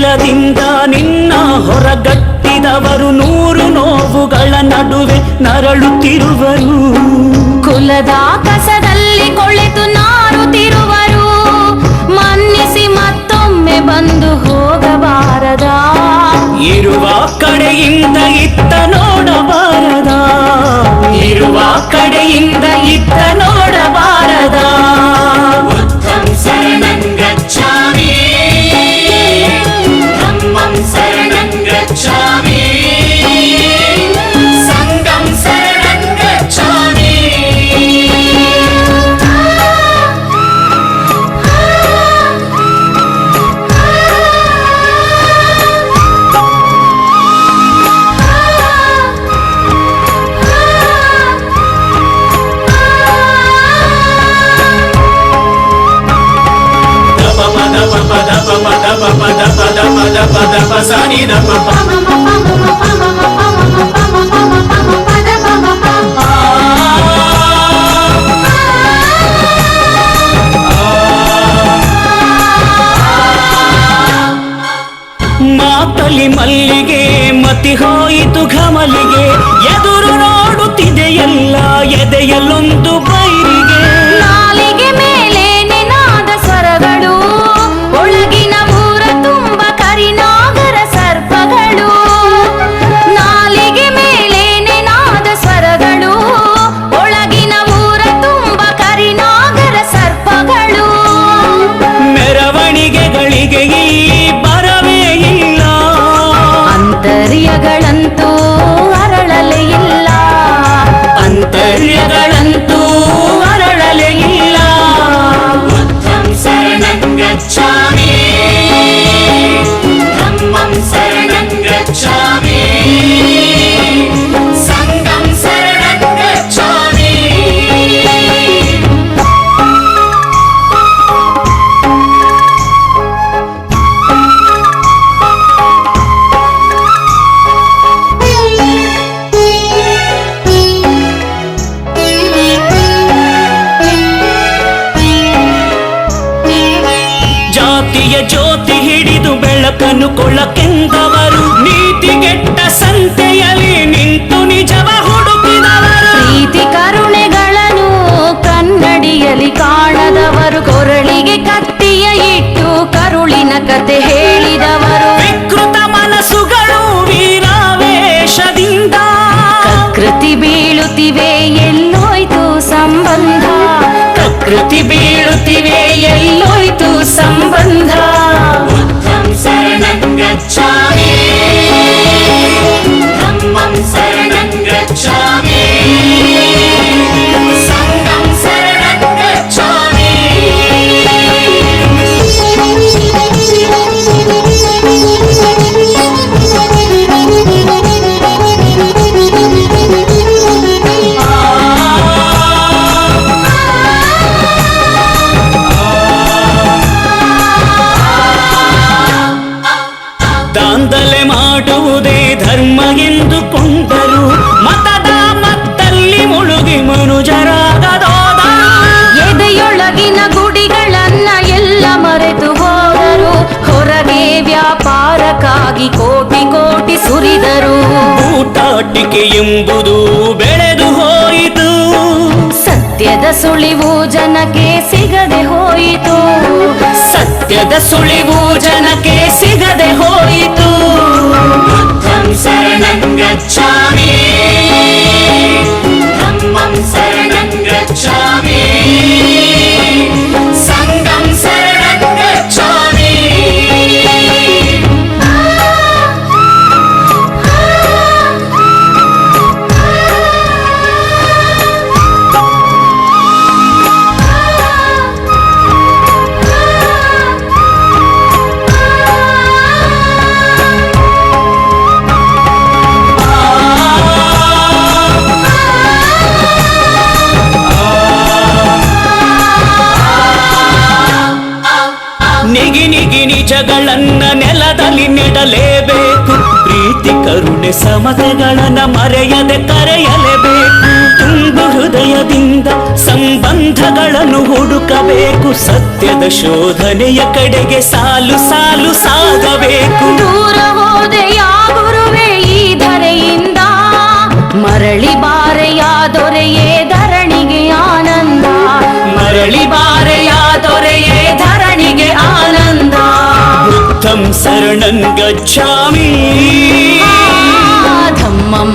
ನೆಲದಿಂದ ನಿನ್ನ ಹೊರಗಟ್ಟಿದವರು ನೂರು ನೋವುಗಳ ನಡುವೆ ನರಳುತ್ತಿರುವರು. ಕುಲದ ಕಸದಲ್ಲಿ ಕೊಳೆತು ನಾರುತ್ತಿರುವರು. ಮನ್ನಿಸಿ ಮತ್ತೊಮ್ಮೆ ಬಂದು ಹೋಗಬಾರದ. ಇರುವ ಕಡೆಯಿಂದ ಇತ್ತ ನೋಡಬಾರದ. ಇರುವ ಕಡೆಯಿಂದ ಇತ್ತ ನೋಡಬಾರದ. ಬುದ್ಧಂ ಶರಣಂ ಗಚ್ಛಾಮಿ, ಧಮ್ಮಂ ಶರಣಂ ಗಚ್ಛಾಮಿ, ಸಂಘಂ ಶರಣಂ ಗಚ್ಛಾಮಿ. ಮಾತಲಿ ಮಲ್ಲಿಗೆ ಮತಿ ಹೋಯಿತು ಘಮಲಿಗೆ. ಎದುರು ನೋಡುತ್ತಿದೆ ಎಲ್ಲ ಎದೆಯಲ್ಲೊಂದು ಬೈರಿಗೆ. ನಾಲಿಗೆ ಮೇಲೆ ನೆನಾದ ಸ್ವರಗಳು, ಒಳಗಿನ ಊರ ತುಂಬ ಕರಿನಾಗರ ಸರ್ಪಗಳು. ನಾಲಿಗೆ ಮೇಲೆ ನೆನಾದ ಸ್ವರಗಳು, ಒಳಗಿನ ಊರ ತುಂಬ ಕರಿನಾಗರ ಸರ್ಪಗಳು. ಮೆರವಣಿಗೆಗಳಿಗೆ ಈ ಬರವೇ ಇಲ್ಲ. ಅಂತರ್ಯಗಳಂತೂ ಅರಳಲೇ ಇಲ್ಲ. ಅಂತರ್ಯಗಳಂತೂ ಅರಳಲೇ ಇಲ್ಲ. ಬುದ್ಧಂ ಶರಣಂ ಗಚ್ಛಾಮಿ, ಧಮ್ಮಂ ಶರಣಂ ಗಚ್ಛಾಮಿ, ಸಂಘಂ ಶರಣಂ ಗಚ್ಛಾಮಿ. ಜಾತಿಯ ಜ್ಯೋತಿ ಹಿಡಿದು ಬೆಳಕನ್ನು ಕೊಳ್ಳಕ್ಕೆಂದವರು, ನೀತಿಗೆಟ್ಟ ಸಂತೆಯಲ್ಲಿ ನಿಂತು ನಿಜವ ಹುಡುಕಿದವರು. ಪ್ರೀತಿ ಕರುಣೆಗಳನ್ನು ಕನ್ನಡಿಯಲ್ಲಿ ಕಾಣದವರು, ಕೊರಳಿಗೆ ಕತ್ತಿಯ ಇಟ್ಟು ಕರುಳಿನ ಕತೆ ಹೇಳಿದವರು. ವಿಕೃತ ಮನಸ್ಸುಗಳು ವೀರಾವೇಶದಿಂದ ಕೃತಿ ಬೀಳುತ್ತಿವೆ, ಎಲ್ಲೋಯ್ತು ಸಂಬಂಧ. ಪ್ರಕೃತಿ ಬೀಳುತ್ತಿವೆ, ಎಲ್ಲೋಯ್ತು ಸಂಬಂಧ. ಬುದ್ಧಂ ಶರಣಂ ಗಚ್ಛಾಮಿ, ಧಮ್ಮಂ ಶರಣಂ ಗಚ್ಛಾಮಿ, ಸಂಘಂ ಶರಣಂ ಗಚ್ಛಾಮಿ. ದಾಂಧಲೆ ಮಾಡುವುದೇ ಧರ್ಮ ಎಂದುಕೊಂಡರು, ಮತದ ಮತ್ತಲ್ಲಿ ಮುಳುಗಿ ಮನುಜರಾಗದೋದ. ಎದೆಯೊಳಗಿನ ಗುಡಿಗಳನ್ನ ಎಲ್ಲ ಮರೆತು ಹೋದರು. ಹೊರಗೆ ವ್ಯಾಪಾರಕ್ಕಾಗಿ ಕೋಟಿ ಕೋಟಿ ಸುರಿದರು. ಊಟಾಟಿಕೆ ಎಂಬುದು ಬೆಳೆದು ಹೋಯಿತು. ಸತ್ಯದ ಸುಳಿವು ಜನಕ್ಕೆ ಸಿಗದೆ ಹೋಯಿತು. ಸತ್ಯದ ಸುಳಿವು ಜನಕ್ಕೆ ಸಿಗದೆ ಹೋಯಿತು. ಬುದ್ಧಂ ಶರಣಂ ಗಚ್ಛಾಮಿ, ಧಮ್ಮಂ ಶರಣಂ ಗಚ್ಛಾಮಿ, ಸಂಘಂ ಶರಣಂ ಗಚ್ಛಾಮಿ. ನಿಜಗಳನ್ನ ನೆಲದಲ್ಲಿ ನೆಡಲೇಬೇಕು. ಪ್ರೀತಿ ಕರುಣೆ ಸಮತೆಗಳನ್ನ ಮರೆಯದೆ ಕರೆಯಲೇಬೇಕು. ತುಂಬು ಹೃದಯದಿಂದ ಸಂಬಂಧಗಳನ್ನು ಹುಡುಕಬೇಕು. ಸತ್ಯದ ಶೋಧನೆಯ ಕಡೆಗೆ ಸಾಲು ಸಾಲು ಸಾಗಬೇಕು. ದೂರ ಹೋದೆಯ ಗುರುವೇ ಈ ಧರೆಯಿಂದ, ಮರಳಿ ಬಾರೆಯ ದೊರೆಯೇ ಧರಣಿಗೆ ಆನಂದ. ಮರಳಿ ಬಾರೆಯ ದೊರೆಯೇ ಧರಣಿಗೆ ಆನಂದ. ಬುದ್ಧಂ ಶರಣಂ ಗಚ್ಛಾಮಿ, ಧಮ್ಮಂ